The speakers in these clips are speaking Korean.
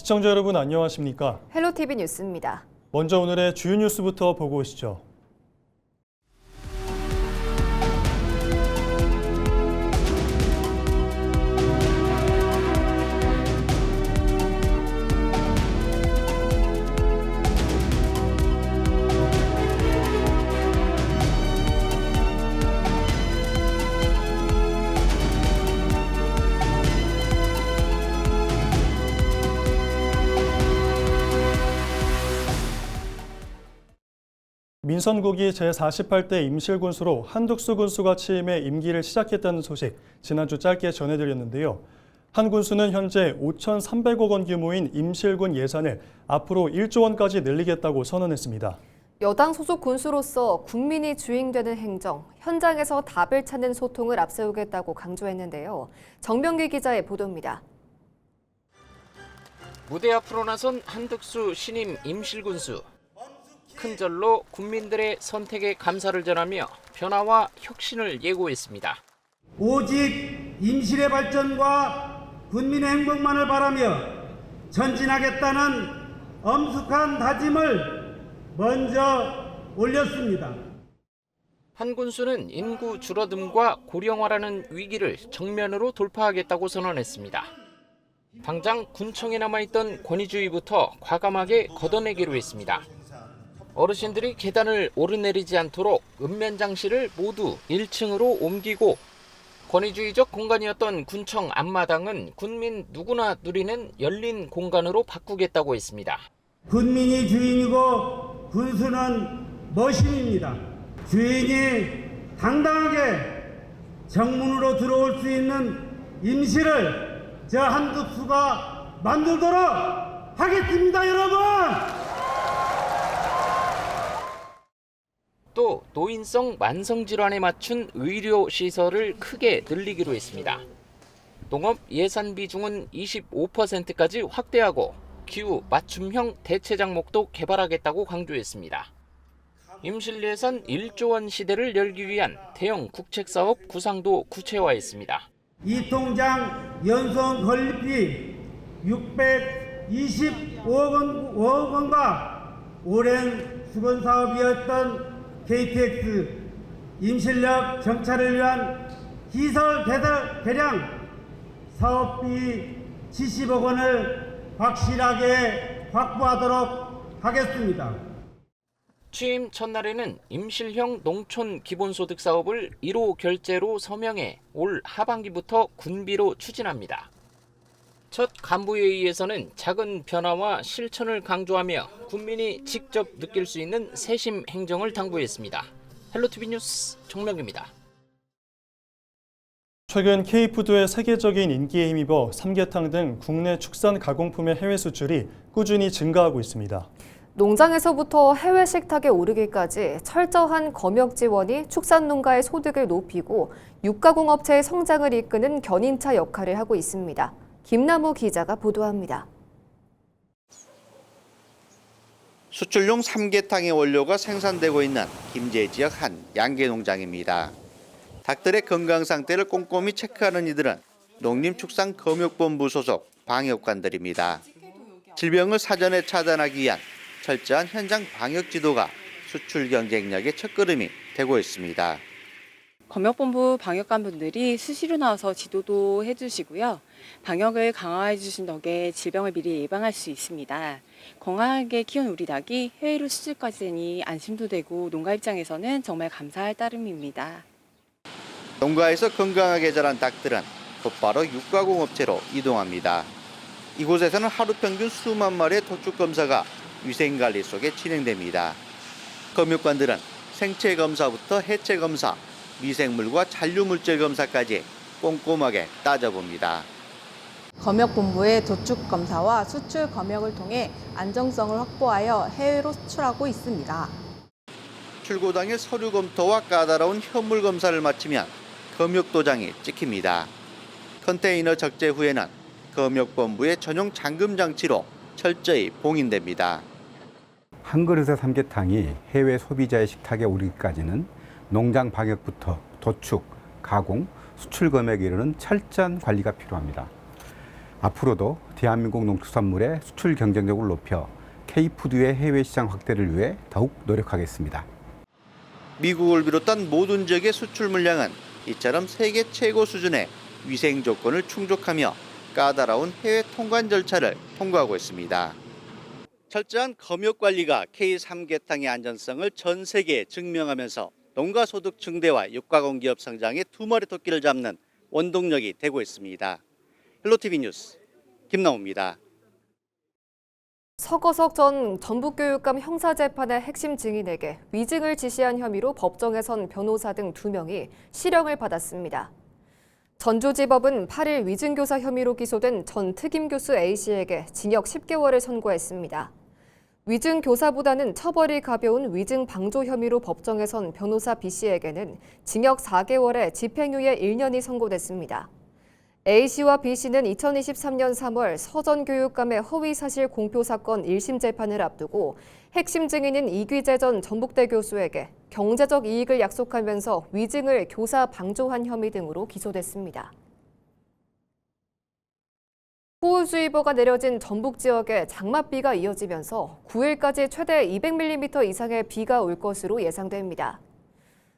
시청자 여러분 안녕하십니까? 헬로티비 뉴스입니다. 먼저 오늘의 주요 뉴스부터 보고 오시죠. 민선국이 제48대 임실군수로 한득수 군수가 취임해 임기를 시작했다는 소식 지난주 짧게 전해드렸는데요. 한 군수는 현재 5,300억 원 규모인 임실군 예산을 앞으로 1조 원까지 늘리겠다고 선언했습니다. 여당 소속 군수로서 국민이 주인되는 행정, 현장에서 답을 찾는 소통을 앞세우겠다고 강조했는데요. 정명기 기자의 보도입니다. 무대 앞으로 나선 한득수 신임 임실군수. 큰 절로 국민들의 선택에 감사를 전하며 변화와 혁신을 예고했습니다. 오직 임실의 발전과 군민의 행복만을 바라며 전진하겠다는 엄숙한 다짐을 먼저 올렸습니다. 한 군수는 인구 줄어듦과 고령화라는 위기를 정면으로 돌파하겠다고 선언했습니다. 당장 군청에 남아있던 권위주의부터 과감하게 걷어내기로 했습니다. 어르신들이 계단을 오르내리지 않도록 읍면장실을 모두 1층으로 옮기고 권위주의적 공간이었던 군청 앞마당은 군민 누구나 누리는 열린 공간으로 바꾸겠다고 했습니다. 군민이 주인이고 군수는 머신입니다. 주인이 당당하게 정문으로 들어올 수 있는 임실을 저 한득수가 만들도록 하겠습니다, 여러분! 또 노인성 만성질환에 맞춘 의료시설을 크게 늘리기로 했습니다. 농업 예산 비중은 25%까지 확대하고 기후 맞춤형 대체 작목도 개발하겠다고 강조했습니다. 임실 예산 1조 원 시대를 열기 위한 대형 국책사업 구상도 구체화했습니다. 이 통장 연성 건립비 625억 원과 오랜 수건 사업이었던 KTX 임실역 정차를 위한 기설 개량 사업비 70억 원을 확실하게 확보하도록 하겠습니다. 취임 첫날에는 임실형 농촌 기본소득 사업을 1호 결제로 서명해 올 하반기부터 군비로 추진합니다. 첫 간부회의에서는 작은 변화와 실천을 강조하며 국민이 직접 느낄 수 있는 세심 행정을 당부했습니다. 헬로티비 뉴스 정명기입니다. 최근 K푸드의 세계적인 인기에 힘입어 삼계탕 등 국내 축산 가공품의 해외 수출이 꾸준히 증가하고 있습니다. 농장에서부터 해외 식탁에 오르기까지 철저한 검역 지원이 축산농가의 소득을 높이고 육가공업체의 성장을 이끄는 견인차 역할을 하고 있습니다. 김남우 기자가 보도합니다. 수출용 삼계탕의 원료가 생산되고 있는 김제 지역 한 양계농장입니다. 닭들의 건강 상태를 꼼꼼히 체크하는 이들은 농림축산검역본부 소속 방역관들입니다. 질병을 사전에 차단하기 위한 철저한 현장 방역 지도가 수출 경쟁력의 첫걸음이 되고 있습니다. 검역본부 방역관분들이 수시로 나와서 지도도 해주시고요. 방역을 강화해 주신 덕에 질병을 미리 예방할 수 있습니다. 건강하게 키운 우리 닭이 해외로 수출까지 되니 안심도 되고 농가 입장에서는 정말 감사할 따름입니다. 농가에서 건강하게 자란 닭들은 곧바로 육가공업체로 이동합니다. 이곳에서는 하루 평균 수만 마리의 도축 검사가 위생관리 속에 진행됩니다. 검역관들은 생체 검사부터 해체 검사, 미생물과 잔류물질 검사까지 꼼꼼하게 따져봅니다. 검역본부의 도축 검사와 수출 검역을 통해 안정성을 확보하여 해외로 수출하고 있습니다. 출고 당일 서류 검토와 까다로운 현물 검사를 마치면 검역 도장이 찍힙니다. 컨테이너 적재 후에는 검역본부의 전용 잠금 장치로 철저히 봉인됩니다. 한 그릇의 삼계탕이 해외 소비자의 식탁에 오르기까지는 농장 방역부터 도축, 가공, 수출 검역에 이르는 철저한 관리가 필요합니다. 앞으로도 대한민국 농수산물의 수출 경쟁력을 높여 K푸드의 해외 시장 확대를 위해 더욱 노력하겠습니다. 미국을 비롯한 모든 지역의 수출 물량은 이처럼 세계 최고 수준의 위생 조건을 충족하며 까다로운 해외 통관 절차를 통과하고 있습니다. 철저한 검역 관리가 K3계탕의 안전성을 전 세계에 증명하면서 농가 소득 증대와 육가공 기업 성장의 두 마리 토끼를 잡는 원동력이 되고 있습니다. 헬로티비 뉴스 김나우입니다. 서거석 전 전북교육감 형사재판의 핵심 증인에게 위증을 지시한 혐의로 법정에 선 변호사 등 2명이 실형을 받았습니다. 전주지법은 8일 위증교사 혐의로 기소된 전 특임교수 A씨에게 징역 10개월을 선고했습니다. 위증교사보다는 처벌이 가벼운 위증방조 혐의로 법정에 선 변호사 B씨에게는 징역 4개월에 집행유예 1년이 선고됐습니다. A씨와 B씨는 2023년 3월 서 전 교육감의 허위사실 공표 사건 1심 재판을 앞두고 핵심 증인인 이귀재 전 전북대 교수에게 경제적 이익을 약속하면서 위증을 교사 방조한 혐의 등으로 기소됐습니다. 호우주의보가 내려진 전북 지역에 장맛비가 이어지면서 9일까지 최대 200mm 이상의 비가 올 것으로 예상됩니다.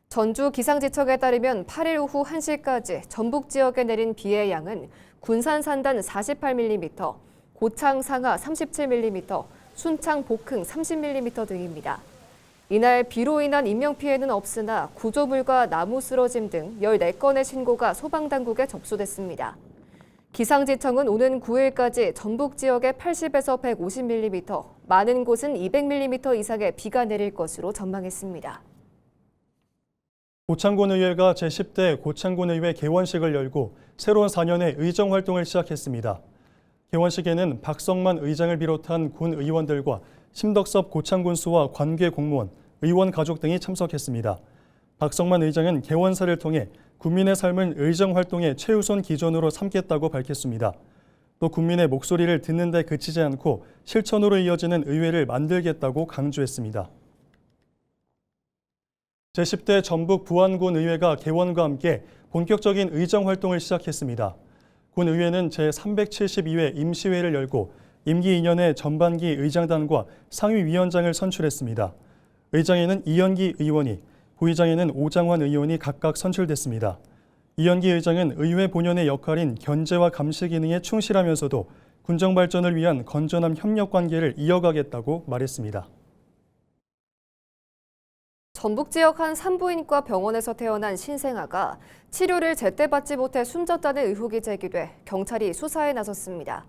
전주 기상지청에 따르면 8일 오후 1시까지 전북 지역에 내린 비의 양은 군산 산단 48mm, 고창 상하 37mm, 순창 복흥 30mm 등입니다. 이날 비로 인한 인명피해는 없으나 구조물과 나무 쓰러짐 등 14건의 신고가 소방당국에 접수됐습니다. 기상지청은 오는 9일까지 전북 지역에 80에서 150mm, 많은 곳은 200mm 이상의 비가 내릴 것으로 전망했습니다. 고창군의회가 제10대 고창군의회 개원식을 열고 새로운 4년의 의정활동을 시작했습니다. 개원식에는 박성만 의장을 비롯한 군 의원들과 심덕섭 고창군수와 관계 공무원, 의원 가족 등이 참석했습니다. 박성만 의장은 개원사를 통해 국민의 삶을 의정활동의 최우선 기준으로 삼겠다고 밝혔습니다. 또 국민의 목소리를 듣는 데 그치지 않고 실천으로 이어지는 의회를 만들겠다고 강조했습니다. 제10대 전북 부안군 의회가 개원과 함께 본격적인 의정활동을 시작했습니다. 군 의회는 제372회 임시회를 열고 임기 2년의 전반기 의장단과 상위위원장을 선출했습니다. 의장에는 이현기 의원이, 부의장에는 오장환 의원이 각각 선출됐습니다. 이현기 의장은 의회 본연의 역할인 견제와 감시 기능에 충실하면서도 군정 발전을 위한 건전한 협력 관계를 이어가겠다고 말했습니다. 전북 지역 한 산부인과 병원에서 태어난 신생아가 치료를 제때 받지 못해 숨졌다는 의혹이 제기돼 경찰이 수사에 나섰습니다.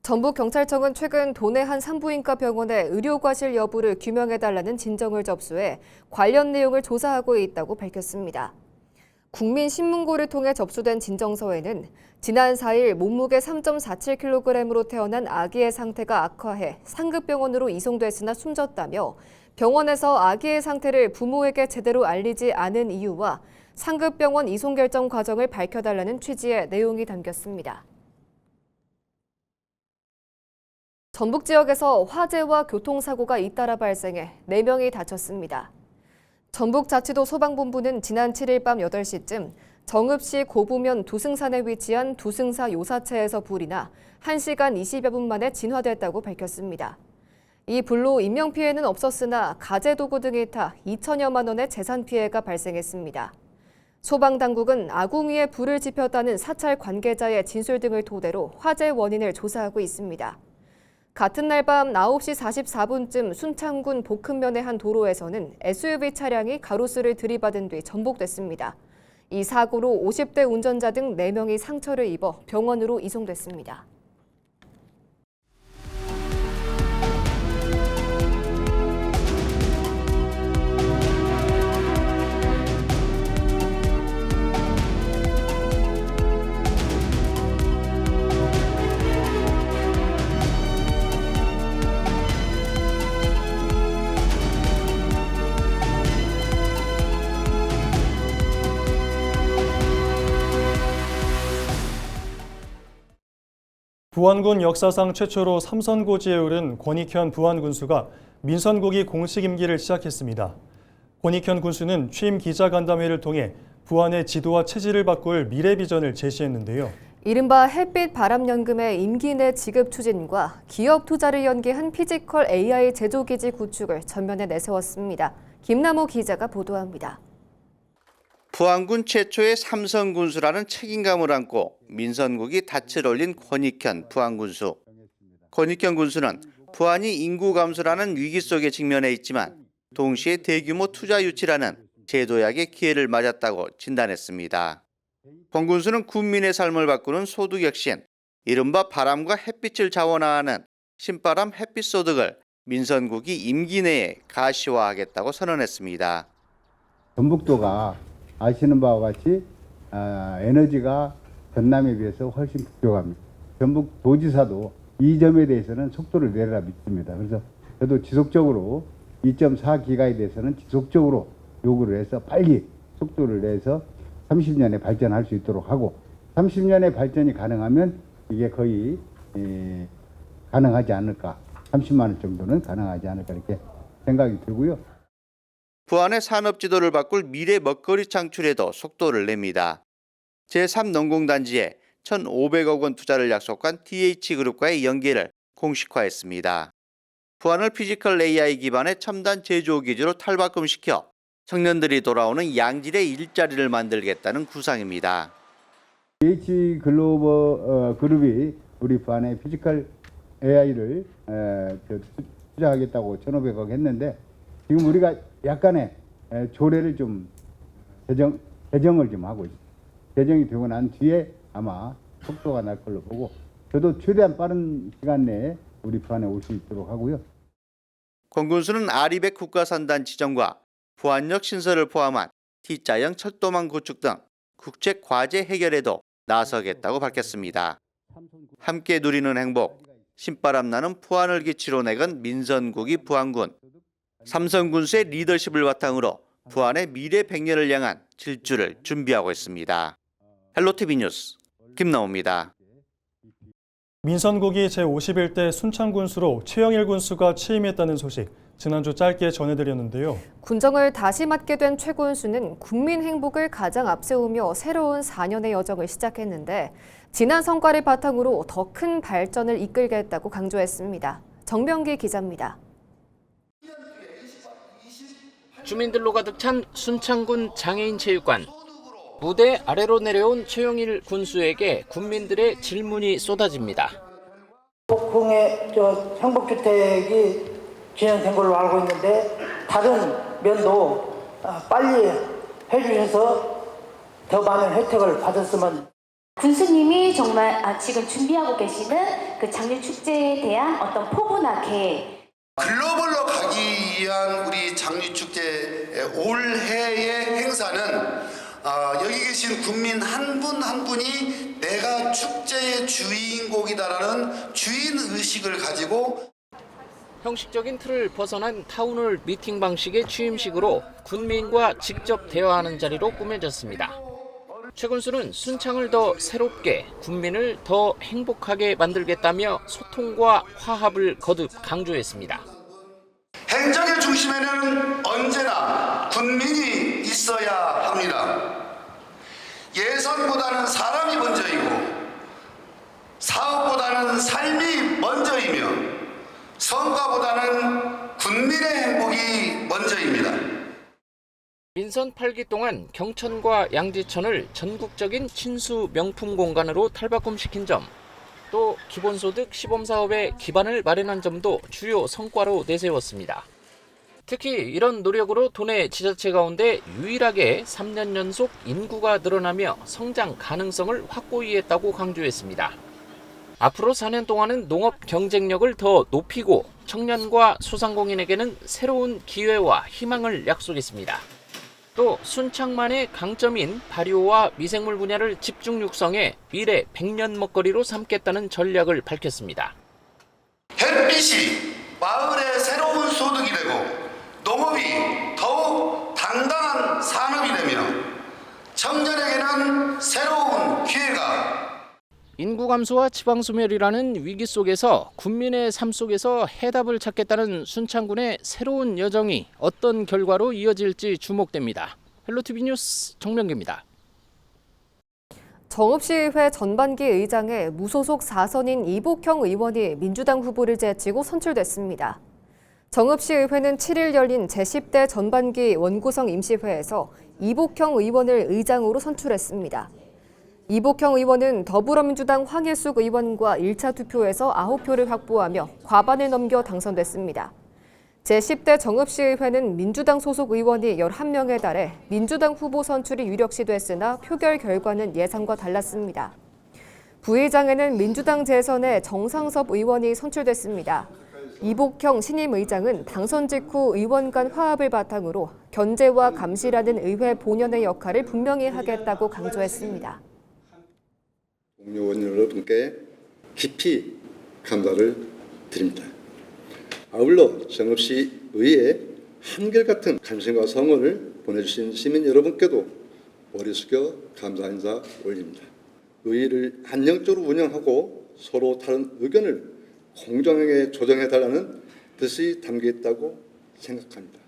전북경찰청은 최근 도내 한 산부인과 병원의 의료 과실 여부를 규명해달라는 진정을 접수해 관련 내용을 조사하고 있다고 밝혔습니다. 국민신문고를 통해 접수된 진정서에는 지난 4일 몸무게 3.47kg으로 태어난 아기의 상태가 악화해 상급병원으로 이송됐으나 숨졌다며 병원에서 아기의 상태를 부모에게 제대로 알리지 않은 이유와 상급병원 이송 결정 과정을 밝혀달라는 취지의 내용이 담겼습니다. 전북 지역에서 화재와 교통사고가 잇따라 발생해 4명이 다쳤습니다. 전북자치도 소방본부는 지난 7일 밤 8시쯤 정읍시 고부면 두승산에 위치한 두승사 요사체에서 불이 나 1시간 20여 분 만에 진화됐다고 밝혔습니다. 이 불로 인명피해는 없었으나 가재도구 등이 타 2천여만 원의 재산 피해가 발생했습니다. 소방당국은 아궁 위에 불을 지폈다는 사찰 관계자의 진술 등을 토대로 화재 원인을 조사하고 있습니다. 같은 날 밤 9시 44분쯤 순창군 복흥면의 한 도로에서는 SUV 차량이 가로수를 들이받은 뒤 전복됐습니다. 이 사고로 50대 운전자 등 4명이 상처를 입어 병원으로 이송됐습니다. 부안군 역사상 최초로 삼선고지에 오른 권익현 부안군수가 민선고기 공식 임기를 시작했습니다. 권익현 군수는 취임 기자간담회를 통해 부안의 지도와 체질을 바꿀 미래 비전을 제시했는데요. 이른바 햇빛 바람연금의 임기 내 지급 추진과 기업 투자를 연계한 피지컬 AI 제조기지 구축을 전면에 내세웠습니다. 김남호 기자가 보도합니다. 부안군 최초의 삼성군수라는 책임감을 안고 민선국이 닻을 올린 권익현 부안군수. 권익현 군수는 부안이 인구 감소라는 위기 속에 직면해 있지만 동시에 대규모 투자 유치라는 제도약의 기회를 맞았다고 진단했습니다. 권 군수는 군민의 삶을 바꾸는 소득 혁신, 이른바 바람과 햇빛을 자원화하는 신바람 햇빛 소득을 민선국이 임기 내에 가시화하겠다고 선언했습니다. 전북도가 아시는 바와 같이 에너지가 전남에 비해서 훨씬 부족합니다. 전북도지사도 이 점에 대해서는 속도를 내라 믿습니다. 그래서 저도 지속적으로 2.4기가에 대해서는 지속적으로 요구를 해서 빨리 속도를 내서 30년에 발전할 수 있도록 하고 30년의 발전이 가능하면 이게 거의 가능하지 않을까. 30만 원 정도는 가능하지 않을까 이렇게 생각이 들고요. 부안의 산업 지도를 바꿀 미래 먹거리 창출에도 속도를 냅니다. 제3농공단지에 1,500억 원 투자를 약속한 DH그룹과의 연계를 공식화했습니다. 부안을 피지컬 AI 기반의 첨단 제조기지로 탈바꿈시켜 청년들이 돌아오는 양질의 일자리를 만들겠다는 구상입니다. DH글로벌 그룹이 우리 부안의 피지컬 AI를 투자하겠다고 1,500억 했는데 지금 우리가 약간의 조례를 좀 개정을 좀 하고 있습니다. 개정이 되고 난 뒤에 아마 속도가 날 걸로 보고 저도 최대한 빠른 시간 내에 우리 부안에 올 수 있도록 하고요. 권 군수는 아리백 국가산단 지정과 부안역 신설을 포함한 T자형 철도망 구축 등 국책 과제 해결에도 나서겠다고 밝혔습니다. 함께 누리는 행복, 신바람 나는 부안을 기치로 내건 민선국이 부안군. 삼성군수의 리더십을 바탕으로 부안의 미래 100년을 향한 질주를 준비하고 있습니다. 헬로티비 뉴스 김나옵니다. 민선국이 제51대 순창군수로 최영일 군수가 취임했다는 소식 지난주 짧게 전해드렸는데요. 군정을 다시 맡게 된 최 군수는 국민 행복을 가장 앞세우며 새로운 4년의 여정을 시작했는데 지난 성과를 바탕으로 더 큰 발전을 이끌겠다고 강조했습니다. 정명기 기자입니다. 주민들로 가득 찬 순창군 장애인체육관. 무대 아래로 내려온 최영일 군수에게 국민들의 질문이 쏟아집니다. 북궁에 행복주택이 진행된 걸로 알고 있는데 다른 면도 빨리 해주셔서 더 많은 혜택을 받았으면. 군수님이 정말 지금 준비하고 계시는 그 장류축제에 대한 어떤 포부나 계획. 글로벌로 가기 위한 우리 장류축제 올해의 행사는 여기 계신 국민 한 분 한 분이 내가 축제의 주인공이다라는 주인의식을 가지고 형식적인 틀을 벗어난 타운홀 미팅 방식의 취임식으로 군민과 직접 대화하는 자리로 꾸며졌습니다. 최 군수는 순창을 더 새롭게, 국민을 더 행복하게 만들겠다며 소통과 화합을 거듭 강조했습니다. 행정의 중심에는 언제나 군민이 있어야 합니다. 예산보다는 사람이 먼저이고 사업보다는 삶이 먼저이며 성과보다는 국민의 행복이 먼저입니다. 민선 8기 동안 경천과 양지천을 전국적인 친수 명품 공간으로 탈바꿈시킨 점, 또 기본소득 시범사업의 기반을 마련한 점도 주요 성과로 내세웠습니다. 특히 이런 노력으로 도내 지자체 가운데 유일하게 3년 연속 인구가 늘어나며 성장 가능성을 확고히 했다고 강조했습니다. 앞으로 4년 동안은 농업 경쟁력을 더 높이고 청년과 소상공인에게는 새로운 기회와 희망을 약속했습니다. 또 순창만의 강점인 발효와 미생물 분야를 집중 육성해 미래 100년 먹거리로 삼겠다는 전략을 밝혔습니다. 햇빛이 마을의 새로운 소득이 되고 농업이 더욱 당당한 산업이 되며 청년에게는 새로운 기회가. 인구 감소와 지방 소멸이라는 위기 속에서 국민의 삶 속에서 해답을 찾겠다는 순창군의 새로운 여정이 어떤 결과로 이어질지 주목됩니다. 헬로티비 뉴스 정명기입니다. 정읍시의회 전반기 의장에 무소속 4선인 이복형 의원이 민주당 후보를 제치고 선출됐습니다. 정읍시의회는 7일 열린 제10대 전반기 원구성 임시회에서 이복형 의원을 의장으로 선출했습니다. 이복형 의원은 더불어민주당 황일숙 의원과 1차 투표에서 9표를 확보하며 과반을 넘겨 당선됐습니다. 제10대 정읍시의회는 민주당 소속 의원이 11명에 달해 민주당 후보 선출이 유력시됐으나 표결 결과는 예상과 달랐습니다. 부의장에는 민주당 재선의 정상섭 의원이 선출됐습니다. 이복형 신임 의장은 당선 직후 의원 간 화합을 바탕으로 견제와 감시라는 의회 본연의 역할을 분명히 하겠다고 강조했습니다. 동료 의원 여러분께 깊이 감사를 드립니다. 아울러 정읍시 의회에 한결같은 관심과 성원을 보내주신 시민 여러분께도 머리 숙여 감사 인사 올립니다. 의회를 안정적으로 운영하고 서로 다른 의견을 공정하게 조정해달라는 뜻이 담겨 있다고 생각합니다.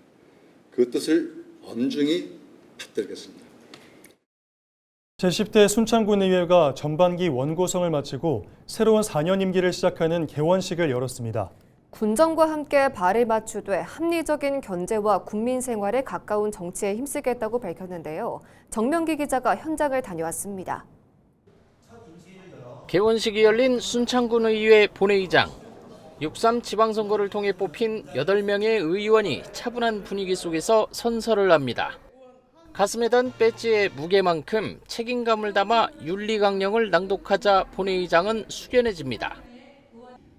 그 뜻을 엄중히 받들겠습니다. 제10대 순창군의회가 전반기 원구성을 마치고 새로운 4년 임기를 시작하는 개원식을 열었습니다. 군정과 함께 발을 맞추되 합리적인 견제와 국민 생활에 가까운 정치에 힘쓰겠다고 밝혔는데요. 정명기 기자가 현장을 다녀왔습니다. 개원식이 열린 순창군의회 본회의장. 6.3 지방선거를 통해 뽑힌 8명의 의원이 차분한 분위기 속에서 선서를 합니다. 가슴에 단 배지의 무게만큼 책임감을 담아 윤리강령을 낭독하자 본회의장은 숙연해집니다.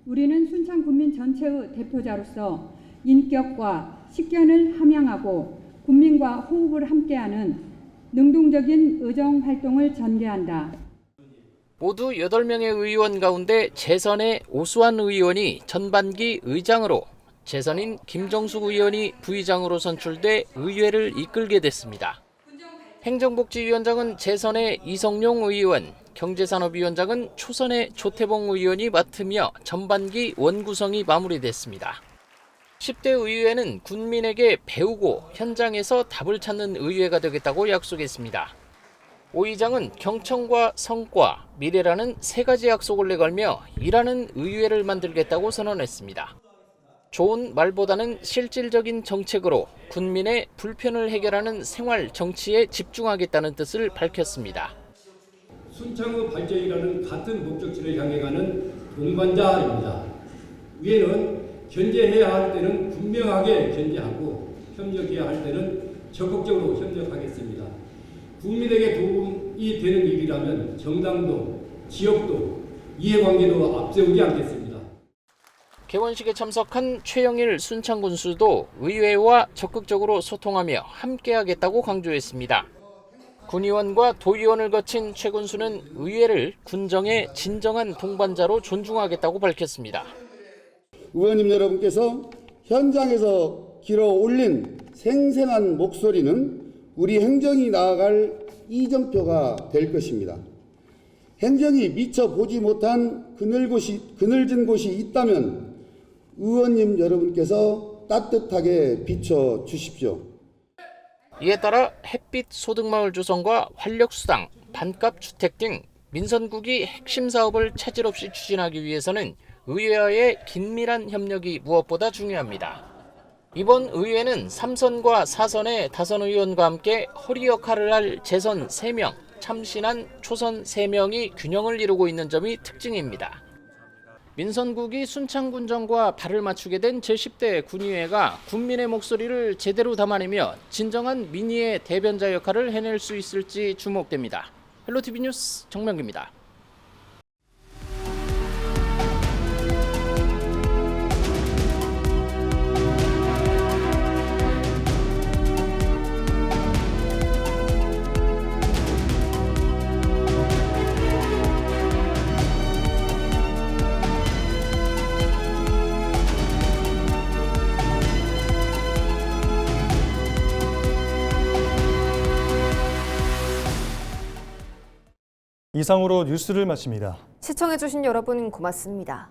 우리는 순창 군민 전체의 대표자로서 인격과 식견을 함양하고 국민과 호흡을 함께하는 능동적인 의정 활동을 전개한다. 모두 8명의 의원 가운데 재선의 오수환 의원이 전반기 의장으로, 재선인 김정숙 의원이 부의장으로 선출돼 의회를 이끌게 됐습니다. 행정복지위원장은 재선의 이성용 의원, 경제산업위원장은 초선의 조태봉 의원이 맡으며 전반기 원구성이 마무리됐습니다. 10대 의회는 군민에게 배우고 현장에서 답을 찾는 의회가 되겠다고 약속했습니다. 오 의장은 경청과 성과, 미래라는 3가지 약속을 내걸며 일하는 의회를 만들겠다고 선언했습니다. 좋은 말보다는 실질적인 정책으로 군민의 불편을 해결하는 생활 정치에 집중하겠다는 뜻을 밝혔습니다. 순창의 발전이라는 같은 목적지를 향해 가는 동반자입니다. 위에는 견제해야 할 때는 분명하게 견제하고 협력해야 할 때는 적극적으로 협력하겠습니다. 국민에게 도움이 되는 일이라면 정당도 지역도 이해관계도 앞세우지 않겠습니다. 개원식에 참석한 최영일 순창군수도 의회와 적극적으로 소통하며 함께하겠다고 강조했습니다. 군의원과 도의원을 거친 최 군수는 의회를 군정의 진정한 동반자로 존중하겠다고 밝혔습니다. 의원님 여러분께서 현장에서 길어 올린 생생한 목소리는 우리 행정이 나아갈 이정표가 될 것입니다. 행정이 미처 보지 못한 그늘진 곳이 있다면 의원님 여러분께서 따뜻하게 비춰 주십시오. 이에 따라 햇빛 소득마을 조성과 활력수당, 반값 주택 등 민선국이 핵심 사업을 차질 없이 추진하기 위해서는 의회와의 긴밀한 협력이 무엇보다 중요합니다. 이번 의회는 3선과 4선의 다선 의원과 함께 허리 역할을 할 재선 3명, 참신한 초선 3명이 균형을 이루고 있는 점이 특징입니다. 민선국이 순창군정과 발을 맞추게 된 제10대 군의회가 군민의 목소리를 제대로 담아내며 진정한 민의의 대변자 역할을 해낼 수 있을지 주목됩니다. 헬로티비 뉴스 정명기입니다. 이상으로 뉴스를 마칩니다. 시청해주신 여러분 고맙습니다.